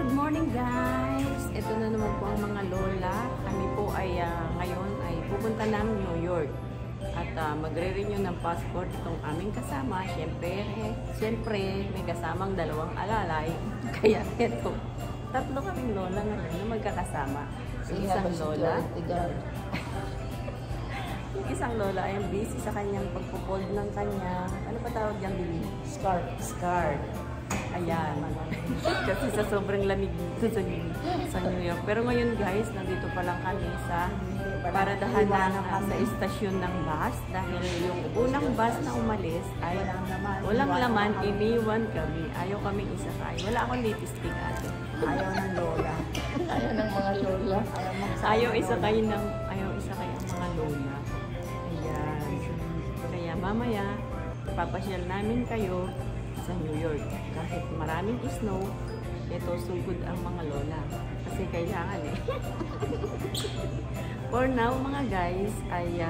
Good morning guys! Ito na naman po ang mga lola. Kami po ay ngayon ay pupunta ng New York. At magre-renew ng passport itong aming kasama. Siyempre may kasamang dalawang alalay. Kaya ito, tatlo kaming lola ngayon na magkakasama. Yung isang lola, yung isang lola ay busy sa kanyang pagpupold ng kanya. Ano pa tawag dyan, Billy? Scarf. Ayan. Kasi sa sobrang lamig dito sa New York. Pero ngayon guys, nandito pa lang kami sa paradahan sa istasyon ng bus. Dahil yung unang bus na umalis ay walang laman, iniwan kami. Ayaw kaming isakay. Wala akong lipstick ate. Ayaw ng lola. Ayaw ng mga lola. Ayaw isakay ang mga lola. Ayan. Kaya mamaya, papasyal namin kayo sa New York. Kahit maraming snow, ito sugod ang mga lola. Kasi kailangan eh. For now, mga guys, ay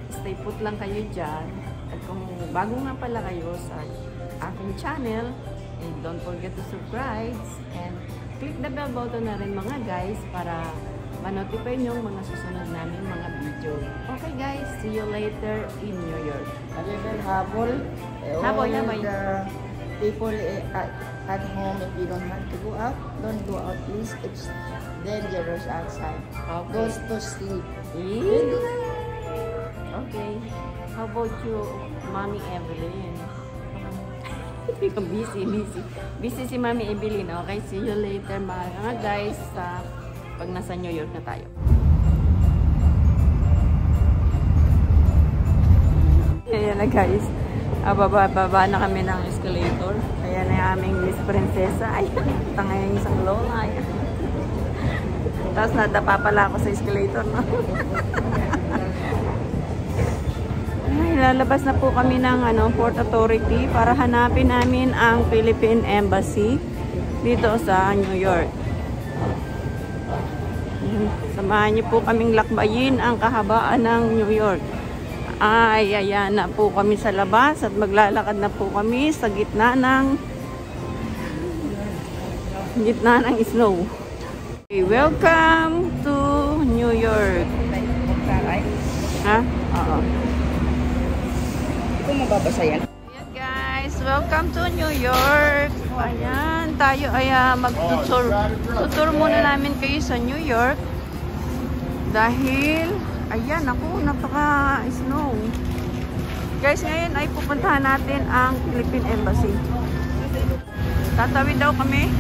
stay put lang kayo dyan. At kung bago nga pala kayo sa aking channel, don't forget to subscribe and click the bell button na rin mga guys para ma-notify nyo yung mga susunod namin mga video. Okay guys, see you later in New York. Habol. Habol na ba? People at home, if you don't have to go out, don't go out please. It's dangerous outside. Okay. Goes to sleep. Okay. How about you, Mommy Evelyn? Busy si Mommy Evelyn. Okay, see you later mga guys pag nasa New York na tayo. Ayan na guys. Baba na kami ng escalator. Ayan na yung aming Miss Princesa. Ayan, tangayang isang lola. Ayan. Tapos nadapa pala ako sa escalator. No? Ay, lalabas na po kami ng Port Authority para hanapin namin ang Philippine Embassy dito sa New York. Samahan niyo po kaming lakbayin ang kahabaan ng New York. Ay, ayan na po kami sa labas at maglalakad na po kami sa gitna ng snow. Okay, welcome to New York. Ha? Oo. Ito mababasa yan. Ayan guys, welcome to New York. Ayan, tayo ay mag-tour muna namin kayo sa New York. Dahil ayan, ako, napaka-snow. Guys, ngayon ay pupuntahan natin ang Philippine Embassy. Tatawid daw kami.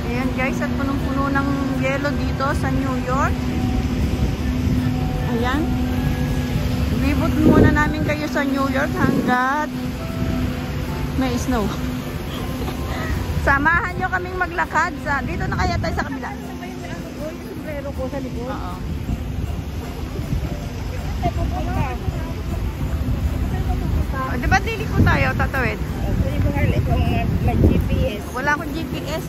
Ayan guys, at punong-puno ng yelo dito sa New York. Ayan. Libot muna namin kayo sa New York hanggat may snow. Samahan nyo kaming maglakad sa... Dito na kaya tayo sa kabila. Sombrero ko sa likod. Oo. Di ba dili ko tayo tatawid? Pwede ko nga itong may GPS. Wala akong GPS.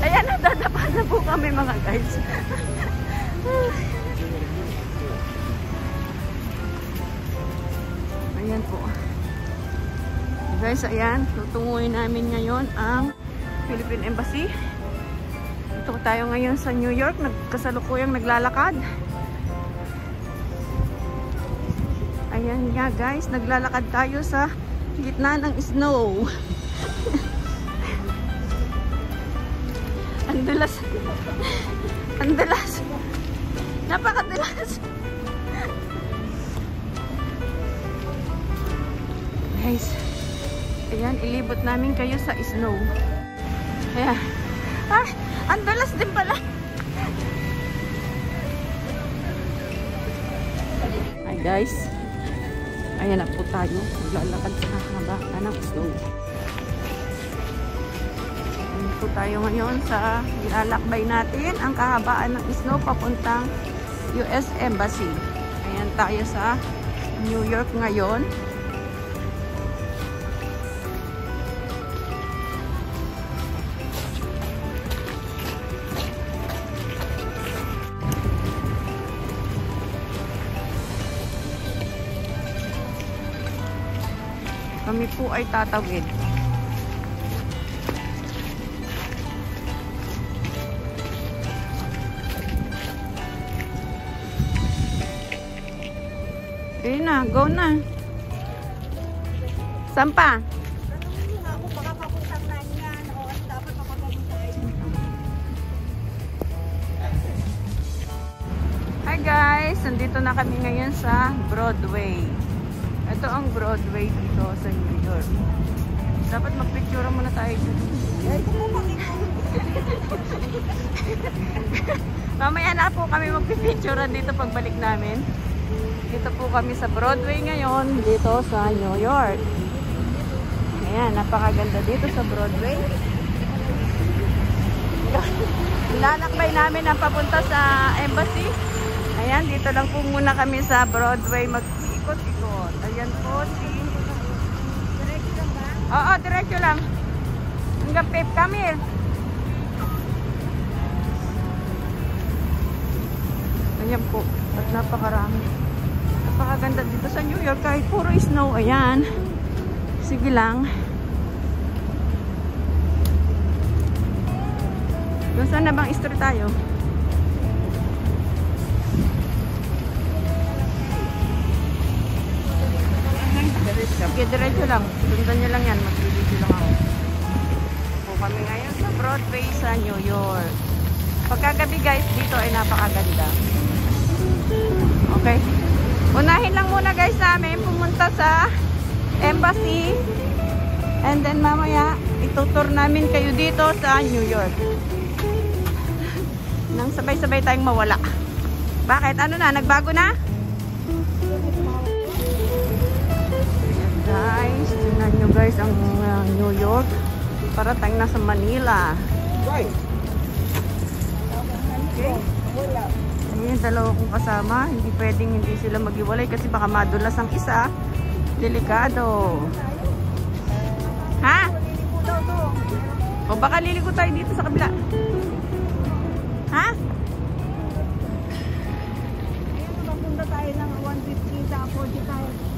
Ayan, nadadapa na po kami mga guys. Ayan po. Guys, ayan. Tutunguin namin ngayon ang Philippine Embassy. Ito tayo ngayon sa New York. Kasalukuyang naglalakad. Ayan nga guys. Naglalakad tayo sa gitna ng snow. Ang dulas. Ang dulas. Napakadulas. Guys, ayan, ilibot namin kayo sa snow. Ayan. Ah, ang dalas din pala. Hi guys. Ayan na po tayo. Maglalakad sa haba ng snow. Ayan po tayo ngayon sa ilalakbay natin ang kahabaan ng snow papuntang US Embassy. Ayan tayo sa New York ngayon. Kami po ay tatawid. Ayun na, go na. Saan pa? Hi guys, nandito na kami ngayon sa Broadway. Ito ang Broadway dito sa New York. Dapat magpicture muna tayo dito. Mamaya na po kami magpipicture dito pagbalik namin. Dito po kami sa Broadway ngayon, dito sa New York. Ayan, napakaganda dito sa Broadway. Lalakbay namin ang papunta sa embassy. Ayan, dito lang po muna kami sa Broadway mag-ikot-ikot. Ayan po si... Diretso lang ba? Oo, diretso lang. Hanggang Fifth Camille. Ayan po, at napakarami. Napakaganda dito sa New York kahit puro snow. Ayan. Sige lang. Doon saan na bang street tayo? Okay, diretso lang. Sundan nyo lang yan. Magbibidyo lang ako. Po kami ngayon sa Broadway sa New York. Pagkagabi guys, dito ay napakaganda. Okay. Unahin lang muna guys namin pumunta sa embassy. And then mamaya, itutur namin kayo dito sa New York. Nang sabay-sabay tayong mawala. Bakit? Ano na? Nagbago na? Guys, tingnan nyo guys ang New York. Para tayong nasa Manila. Okay. Ayan yung dalawa kong kasama. Hindi pwedeng hindi sila maghiwalay kasi baka madulas ang isa. Delikado. Ha? O baka liliko tayo dito sa kabila. Ha? Ayun, magpunta tayo ng 150 sa 45.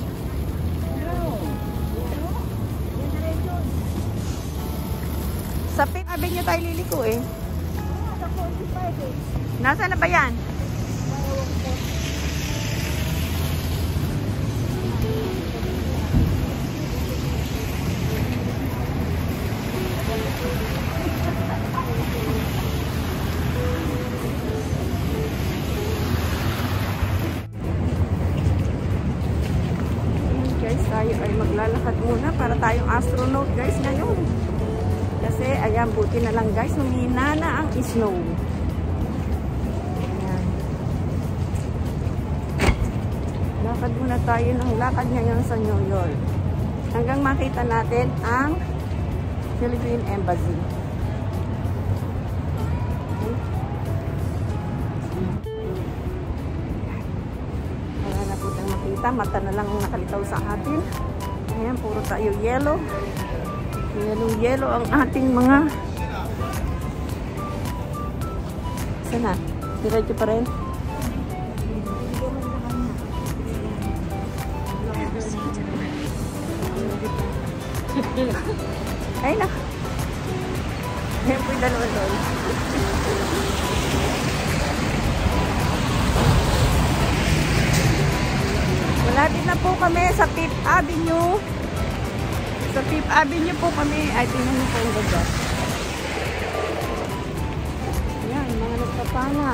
Sa Fifth Avenue tayo liliko eh. Sa 45 eh. Nasaan na ba yan? Guys, tayo ay maglalakad muna para tayong astronaut guys ngayon. Kasi ayan, buti na lang guys, humina na ang snow. Ayan. Lakad muna tayo ng lakad ngayon sa New York. Hanggang makita natin ang Philippine Embassy. Okay. Wala na po tayong makita. Mata na lang ang nakalitaw sa atin. Ayan, puro tayo yellow. Yellow ang ating mga... Sana? Diretso pa rin? Ay na! Ayan po yung dalawa doon. Malapit na po kami sa Fifth Avenue. Sa Fifth Avenue po kami. Ay, tingnan niyo po yung ganda. Ayan, mga nagpapana.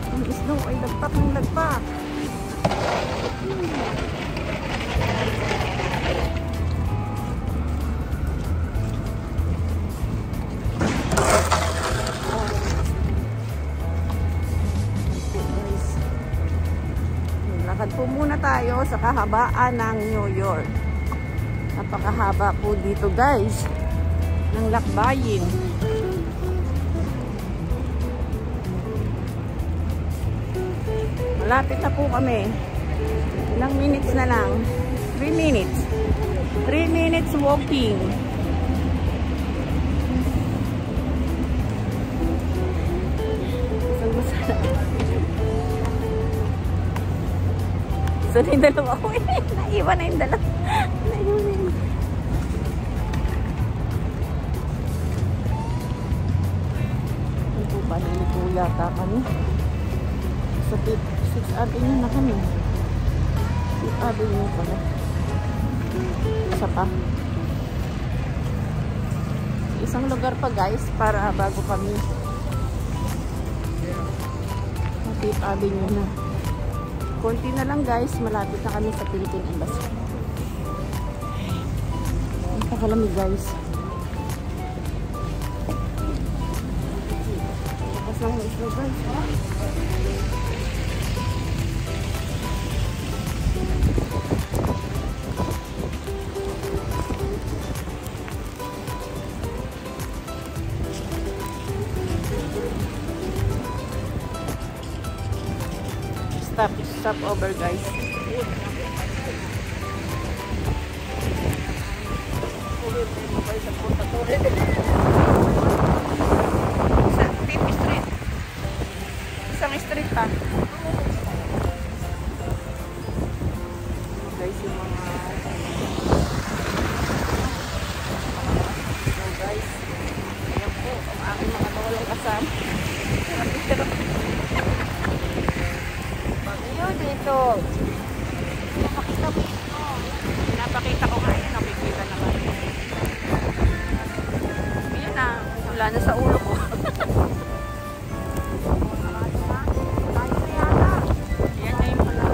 Ang snow ay lagpak ng lagpak. Lakad po muna tayo sa kahabaan ng New York. Napakahaba po dito guys ng lakbayin. Malapit na po kami. Ilang minutes na lang. 3 minutes. 3 minutes walking. So, yung dalawa ko naiwan na yung dalawa. Naiwan na Paniliko yata kami. Sa 6th Avenue na kami. 6th Avenue pala. Isa pa. Isang lugar pa guys para bago kami. 5th Avenue na. Konti na lang guys, malapit na kami sa Philippine Embassy. Napakalamig guys. Lakas lang ang isla guys. Stop over guys. Isang street pa. Guys, yung mga so guys, ayan po ang aking mga tawalong kasama. Dito. Napakita mo ito. Pinapakita ko nga yan. Nakikita naman. Ayan na. Wala na sa ulo ko. Ayan na yung pala.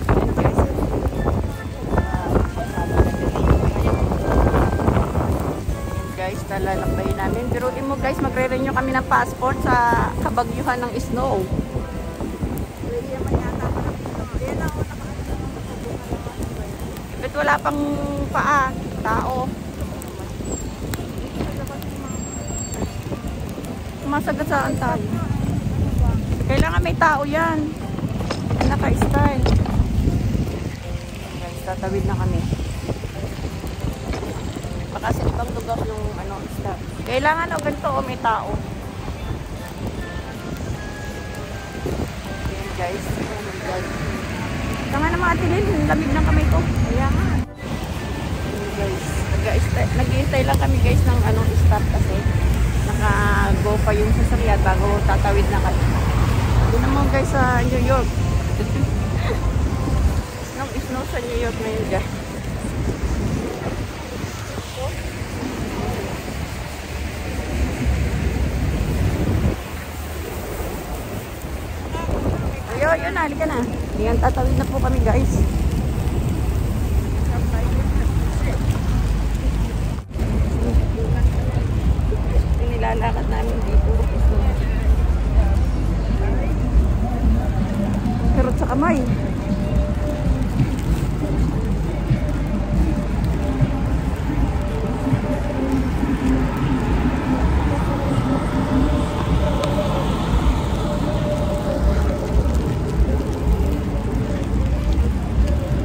Ayan guys. Ayan guys. Talalakbayin namin. Biruin mo guys. Magre-renew kami ng passport sa kabagyuhan ng snow. Wala pang paa, tao. Sumasagasaan tayo. Kailangan may tao yan. Naka-style. Guys, tatawid na kami. Baka sa ibang lugar yung stop. Kailangan ganito may tao. Ayan guys. Oh my God. Tanga na mga atilin, lamig ng kamay ko. Ayan nga. Guys, nag-i-stay lang kami guys ng stop kasi naka-go pa yung sasakyan bago tatawid na kami. Doon naman guys sa New York. Snow sa New York ngayon guys. Ayun na, halika na. Ayan, tatawid na po kami guys. Nilalakad namin dito. Karot sa kamay.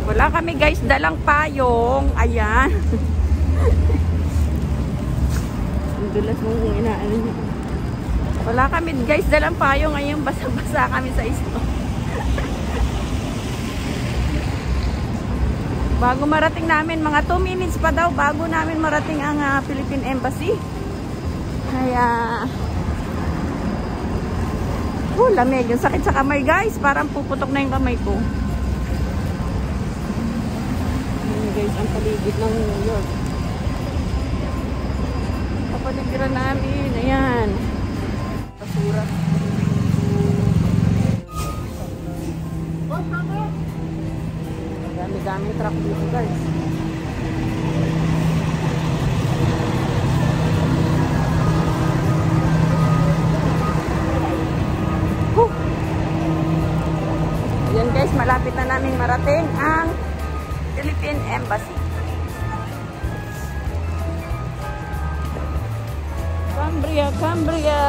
Wala kami guys dalang payong. Ayan. Dulas mo kung inaano niya. Wala kami guys dalang payong. Ngayon basa-basa kami sa isno. Bago marating namin, mga 2 minutes pa daw bago namin marating ang Philippine Embassy. Kaya lamig. Yung sakit sa kamay guys. Parang puputok na yung kamay ko. Guys, ang paligid ng New York. Kapaligiran namin. Ayan. Basura. Dami-daming truck dito guys. Ayan guys, malapit na namin marating ang Philippine Embassy. Cambria.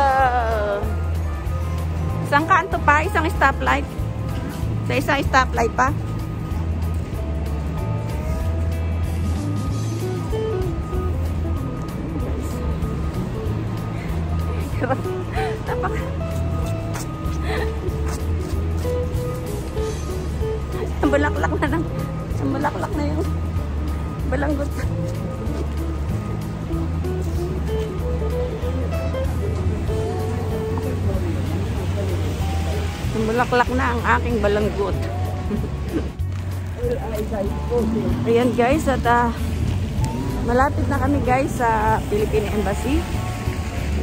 Isang kanto pa, isang stoplight. Sa isang stoplight pa. Bulaklak na yung balanggot. Bulaklak na ang aking balanggot. Ayan guys, at malapit na kami guys sa Philippine Embassy.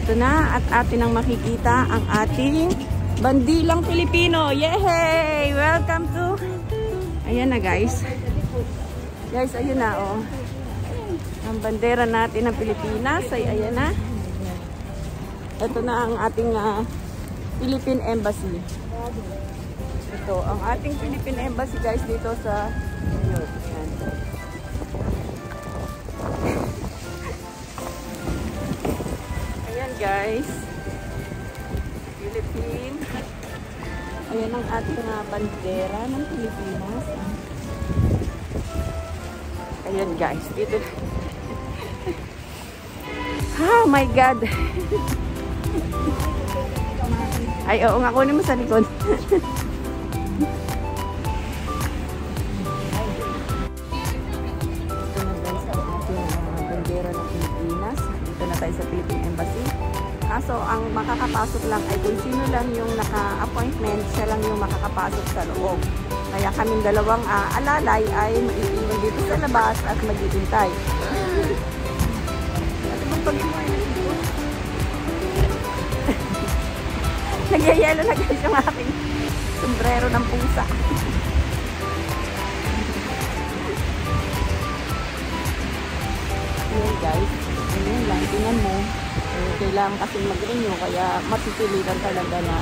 Ito na at atin ang makikita ang ating bandilang Pilipino. Yay! Welcome to... Ayan na guys. Guys, ayun na oh. Ang bandera natin ng Pilipinas ay ayan na. Ito na ang ating Philippine Embassy. Ito, ang ating Philippine Embassy guys dito sa New York. Ayan guys. Philippine. Ayan ang ating bandera ng Pilipinas. Ayan guys, dito. Oh my God. Ay, oo nga, kunin mo sa likod. Tayo sa Philippine Embassy. Kaso ang makakapasok lang ay kung sino lang yung naka-appointment, siya lang yung makakapasok sa loob. Kaya kaming dalawang alalay ay maiiwan dito sa labas at maghihintay. Nagyayelo na guys yung aking sombrero ng pusa. Ayan guys. Ayun lang, tingnan mo. Kailangan kasi mag-renew, kaya mapipilitan talaga na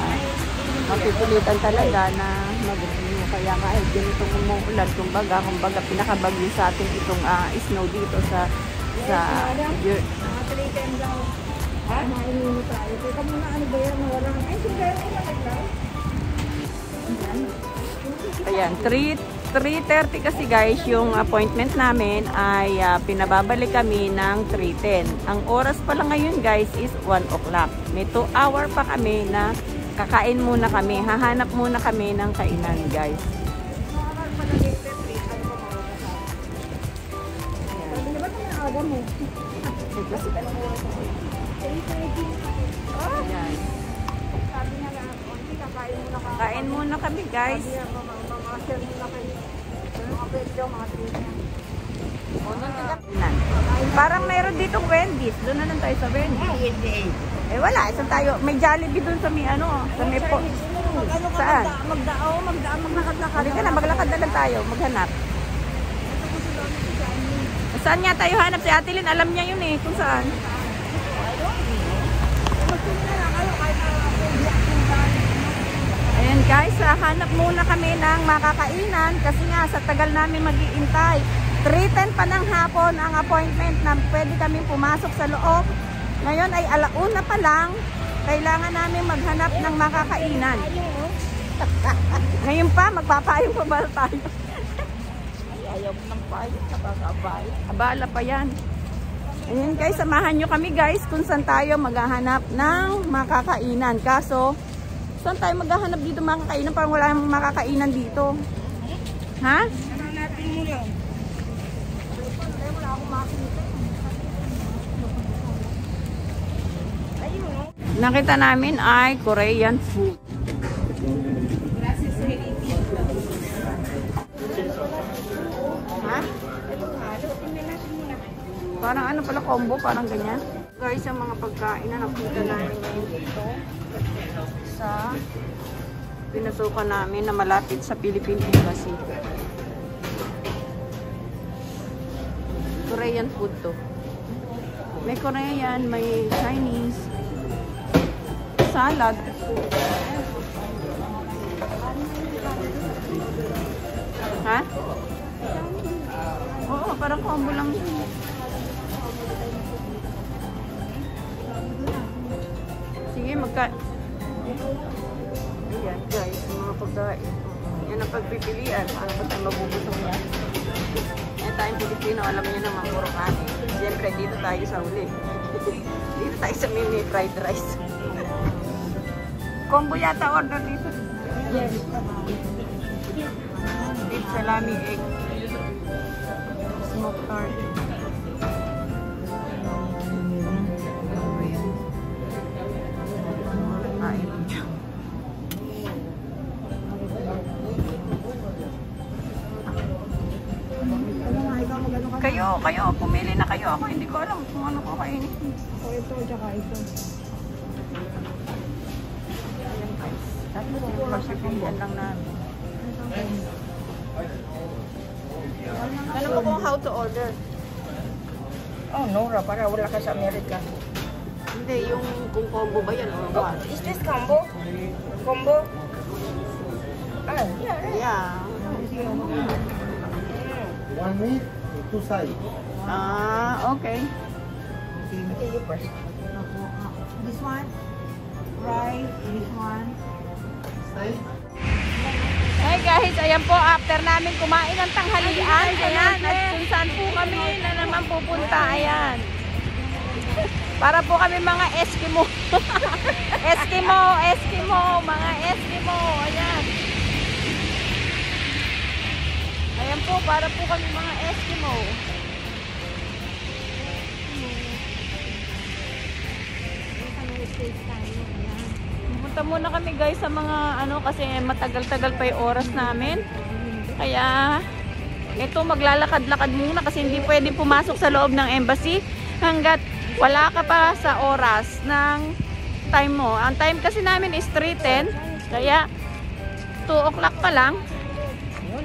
mag-renew. Kaya nga, ganito umuulan. Kumbaga, pinakabagyo sa atin itong snow dito sa ayan, 3:30 kasi guys yung appointment namin ay pinababalik kami ng 3:10. Ang oras pala ngayon guys is 1 o'clock. May 2 hour pa kami na kakain muna kami. Hahanap muna kami ng kainan guys. Ayan. Kain muna kami guys. Parang mayroon dito Wendy's. Doon na lang tayo sa Wendy's. Eh wala, isa tayo. May Jollibee doon sa may sa may po. Saan? Maglakad-lakad. Halika na, maglakad na lang tayo. Maghanap. Saan nga tayo hanap? Si Ate Lynn, alam niya yun eh. Kung saan? Ayan guys, hanap muna kami ng makakainan kasi nga sa tagal namin mag-iintay. 3:10 pa ng hapon ang appointment na pwede kami pumasok sa loob. Ngayon ay 1:00 pa lang. Kailangan namin maghanap ng makakainan. Ngayon pa, magpapayong pa ba tayo? Ayaw mo ng payong, nakakabay. Abala pa yan. Ayan guys, samahan nyo kami guys kung saan tayo maghahanap ng makakainan. Kaso, saan tayo maghahanap dito makakainan? Parang wala namang makakainan dito. Ha? Hanapin mo lang. Nakita namin ay Korean food. Ha? Parang ano pala combo, parang ganyan. Guys, ang mga pagkain na nakita namin ngayon dito sa pinasukan namin na malapit sa Philippine Embassy. Korean food to. May Korean, may Chinese, salad. Ha? Oo, parang combo lang. Sige, ayan guys, mga pagkain. Yan ang pagpipilian. Ano ba tayo mabubusog yan? Yan tayong Pilipino, alam niyo naman, puro kanin. Siyempre, dito tayo sa huli. Dito tayo sa mini fried rice. Combo yata order dito. Yes. Beef salami, egg. Smoked tart. Kayo, pumili na kayo. Ako hindi ko alam kung ano ko kainin. O ito, tsaka ito. Ayan guys. Tapos yung pagpipilian lang namin. Alam mo kung how to order? Oh, Nora, para wala ka sa Amerika. Hindi, yung kung combo ba yan or what? Is this combo? Combo? Ah, yeah. Yeah. One meat, two side. Ah, okay. Okay, you first. This one, rice, this one. Side. Hey guys, ayan po, after namin kumain ng tanghalian, ayan, at kung saan po kami na naman pupunta, ayan. Para po kami mga Eskimo. Mga Eskimo, ayan. Ayan po, para po kami mga Eskimo. Pupunta muna kami guys sa mga ano kasi matagal-tagal pa yung oras namin. Kaya ito maglalakad-lakad muna kasi hindi pwedeng pumasok sa loob ng embassy hanggat wala ka pa sa oras ng time mo. Ang time kasi namin is 3:10 kaya 2 o'clock pa lang.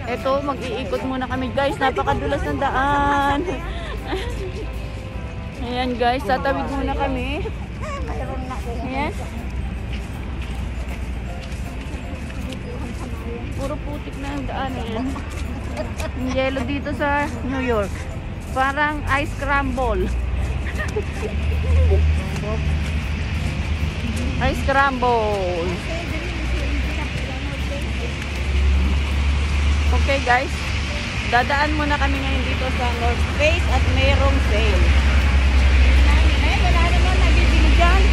Ito mag-iikot muna kami guys. Napakadulas ng daan. Ayan guys, tatawid muna kami. Ayan. Puro putik na ang daan yan. Yung yelo dito sa New York. Parang ice crumble. Ice crumble. Okay guys. Dadaan muna kami ngayon dito sa North Face at mayroong sale. Ay, wala naman nabibili dyan.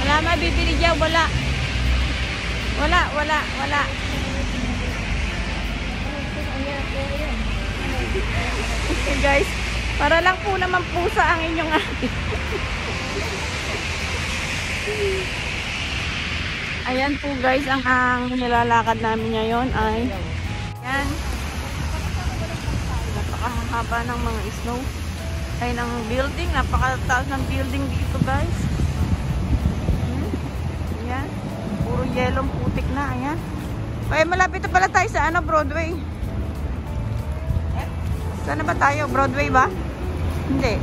Wala mabibili dyan. Wala. Okay guys, para lang po naman pusa ang inyong ayan po guys, ang nilalakad namin ngayon ay yan, napakahaba ng mga snow ay ng building, napakataas ng building dito guys. Ayan, puro yelong putik na, ayan. Ay, malapit na pala tayo sa ano, Broadway. Saan na ba tayo? Broadway ba? Hindi.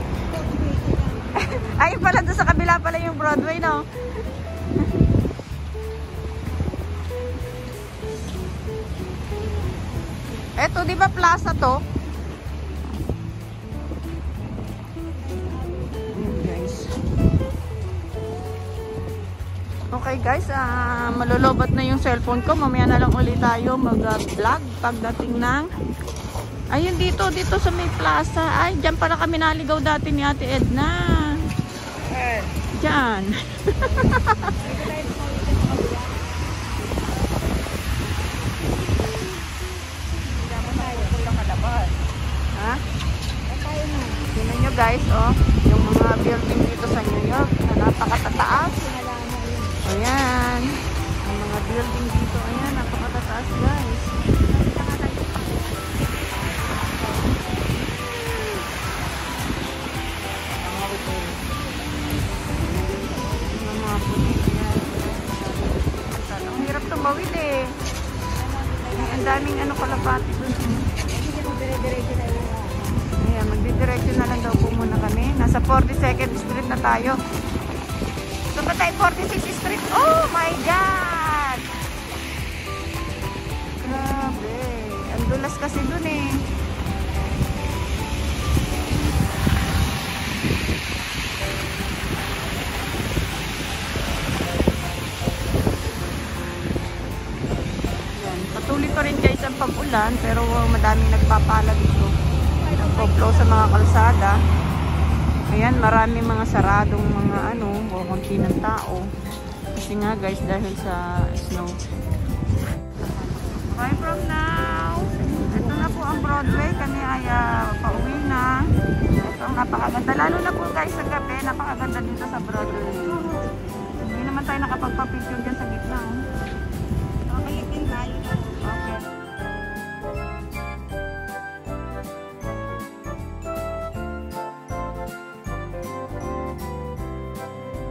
Ay, pala doon sa kabila pala yung Broadway, no? Eto, di ba plaza to? Okay guys, malulobot na yung cellphone ko. Mamaya na lang ulit tayo mag-vlog pagdating ng ayun dito sa may plaza. Ay, dyan pala kami naligaw dati ni Ate Edna. Dyan. Ha? Tingnan nyo guys, oh, yung mga building dito sa New York na napakatataas. Ayan. Ang mga building dito, ayan, napakatataas guys. Ang hirap tumawid eh. Ang daming ano kalapati dun. Ayan, magdidiretso na lang daw po muna kami. Nasa 42nd Street na tayo. So ba tayo 46th Street? Oh my God! Grabe. Ang dulas kasi dun eh. Yan. Patuloy pa rin guys ang pag-ulan pero madaming nagpapala dito. Nagpo-flow sa mga kalsada. Ayan, marami mga saradong mga ano, o konti ng tao. Kasi nga guys, dahil sa snow. Bye from now! Ito na po ang Broadway. Kami ay pauwi na. Ito ang napakaganda. Lalo na po guys sa gabi, napakaganda dito sa Broadway. Hindi naman tayo nakapagpa-picture dyan sa